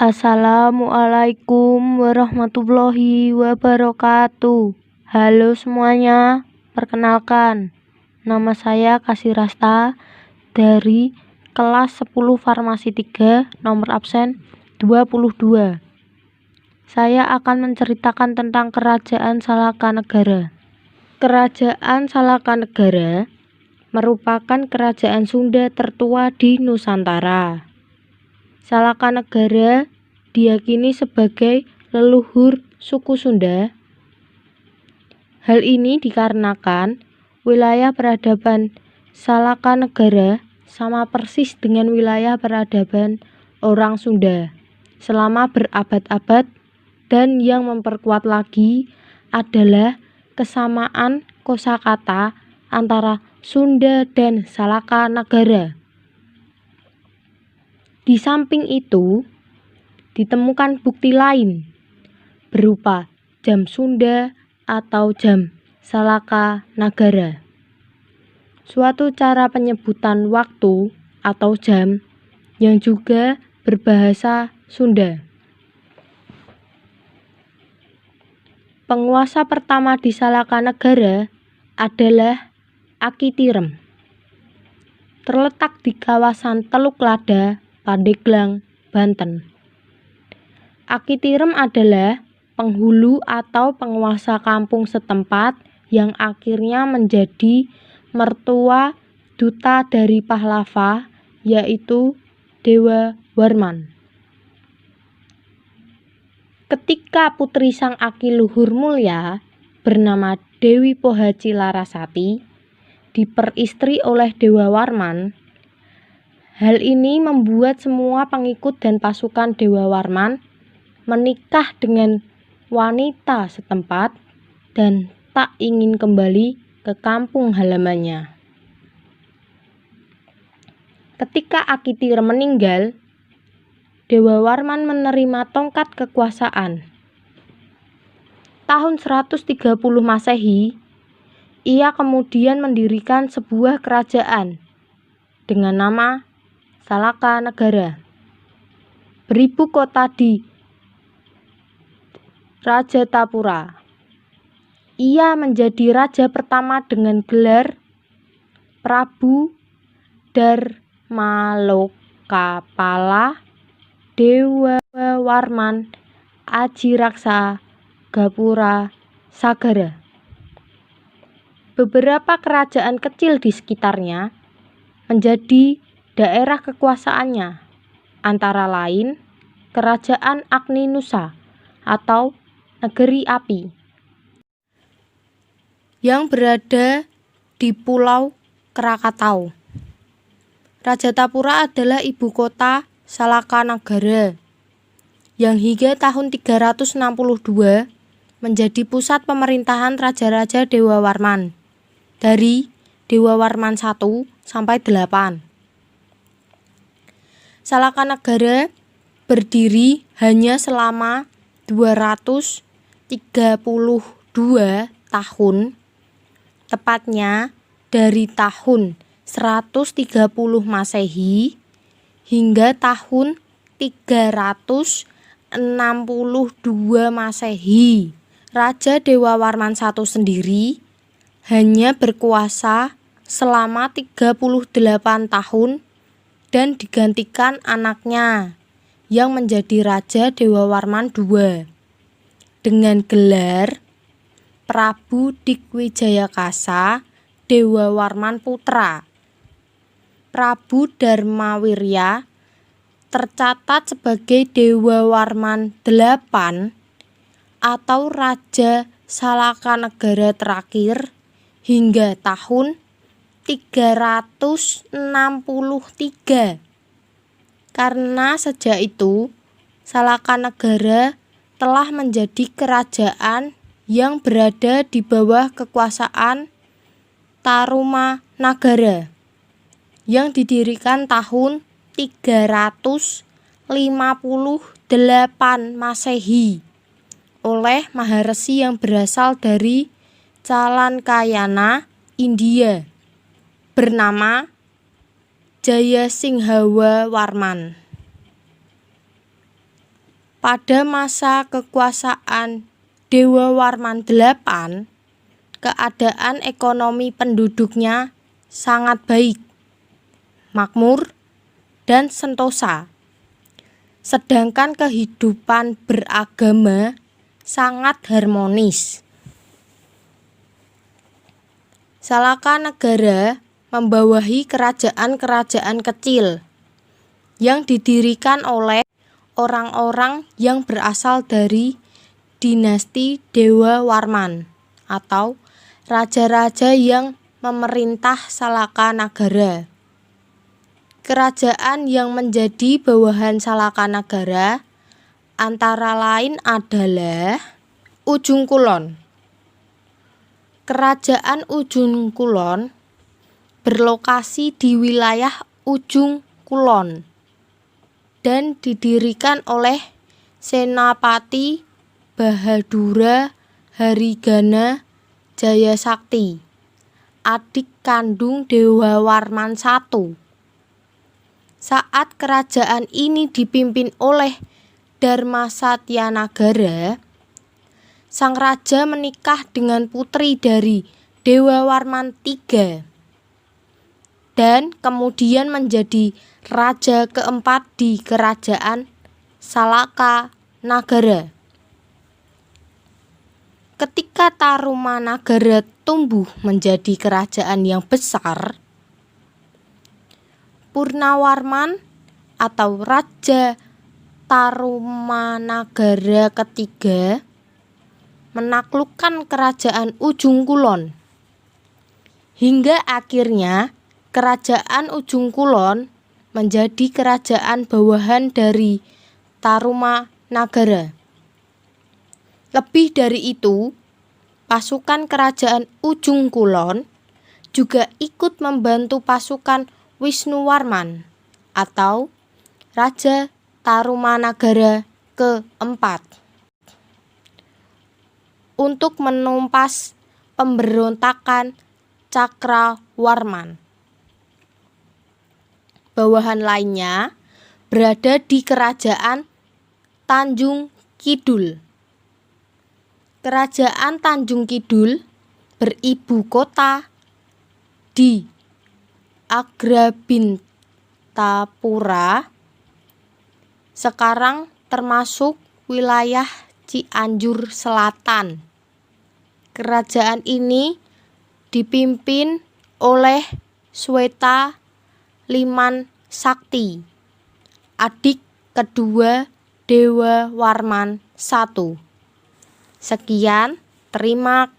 Assalamualaikum warahmatullahi wabarakatuh. Halo semuanya, perkenalkan, nama saya Kasih Rasta dari kelas 10 Farmasi 3, nomor absen 22. Saya akan menceritakan tentang Kerajaan Salakanegara. Kerajaan Salakanegara merupakan kerajaan Sunda tertua di Nusantara. Salakanegara diyakini sebagai leluhur suku Sunda. Hal ini dikarenakan wilayah peradaban Salakanegara sama persis dengan wilayah peradaban orang Sunda selama berabad-abad, dan yang memperkuat lagi adalah kesamaan kosakata antara Sunda dan Salakanegara. Di samping itu, ditemukan bukti lain berupa jam Sunda atau jam Salakanegara, suatu cara penyebutan waktu atau jam yang juga berbahasa Sunda. Penguasa pertama di Salakanegara adalah Aki Tirem. Terletak di kawasan Teluk Lada, Pandeglang, Banten. Aki Tirem adalah penghulu atau penguasa kampung setempat yang akhirnya menjadi mertua duta dari Pahlava, yaitu Dewa Warman. Ketika putri sang Aki Luhur Mulya bernama Dewi Pohaci Larasati diperistri oleh Dewa Warman, hal ini membuat semua pengikut dan pasukan Dewa Warman menikah dengan wanita setempat dan tak ingin kembali ke kampung halamannya. Ketika Aki Tirem meninggal, Dewa Warman menerima tongkat kekuasaan. Tahun 130 Masehi, ia kemudian mendirikan sebuah kerajaan dengan nama Salakanegara, beribu kota di Rajatapura. Ia menjadi raja pertama dengan gelar Prabu Darmalokapala Dewa Warman Ajiraksa Gapura Sagara. Beberapa kerajaan kecil di sekitarnya menjadi daerah kekuasaannya, antara lain Kerajaan Agni Nusa atau Negeri Api yang berada di Pulau Krakatau. Rajatapura adalah ibu kota Salakanegara yang hingga tahun 362 menjadi pusat pemerintahan raja-raja Dewa Warman dari Dewa Warman 1 sampai 8. Salakanegara berdiri hanya selama 232 tahun, tepatnya dari tahun 130 Masehi hingga tahun 362 Masehi. Raja Dewa Warman I sendiri hanya berkuasa selama 38 tahun dan digantikan anaknya yang menjadi Raja Dewa Warman II dengan gelar Prabu Dikwijayakasa Dewa Warman Putra. Prabu Darmawirya tercatat sebagai Dewa Warman VIII atau Raja Salakanegara terakhir hingga tahun 363. Karena sejak itu Salakanegara telah menjadi kerajaan yang berada di bawah kekuasaan Tarumanagara yang didirikan tahun 358 Masehi oleh Maharesi yang berasal dari Chalankayana, India, bernama Jayasinghawa Warman. Pada masa kekuasaan Dewawarman VIII, keadaan ekonomi penduduknya sangat baik, makmur, dan sentosa. Sedangkan kehidupan beragama sangat harmonis. Salaka Negara membawahi kerajaan-kerajaan kecil yang didirikan oleh orang-orang yang berasal dari dinasti Dewawarman atau raja-raja yang memerintah Salaka Nagara. Kerajaan yang menjadi bawahan Salaka Nagara antara lain adalah Ujung Kulon. Kerajaan Ujung Kulon berlokasi di wilayah Ujung Kulon dan didirikan oleh Senapati Bahadura Harigana Jayasakti, adik kandung Dewawarman I. Saat kerajaan ini dipimpin oleh Dharmasatyanagara, sang raja menikah dengan putri dari Dewawarman III dan kemudian menjadi raja keempat di kerajaan Salaka Nagara. Ketika Tarumanagara tumbuh menjadi kerajaan yang besar, Purnawarman atau Raja Tarumanagara ketiga menaklukkan kerajaan Ujung Kulon. Hingga akhirnya kerajaan Ujung Kulon menjadi kerajaan bawahan dari Tarumanagara. Lebih dari itu, pasukan kerajaan Ujung Kulon juga ikut membantu pasukan Wisnuwarman atau Raja Tarumanagara keempat untuk menumpas pemberontakan Cakrawarman. Bawahan lainnya berada di kerajaan Tanjung Kidul. Kerajaan Tanjung Kidul beribu kota di Agrabintapura, sekarang termasuk wilayah Cianjur Selatan. Kerajaan ini dipimpin oleh Sweta Liman Sakti, adik kedua Dewawarman I. Sekian, terima kasih.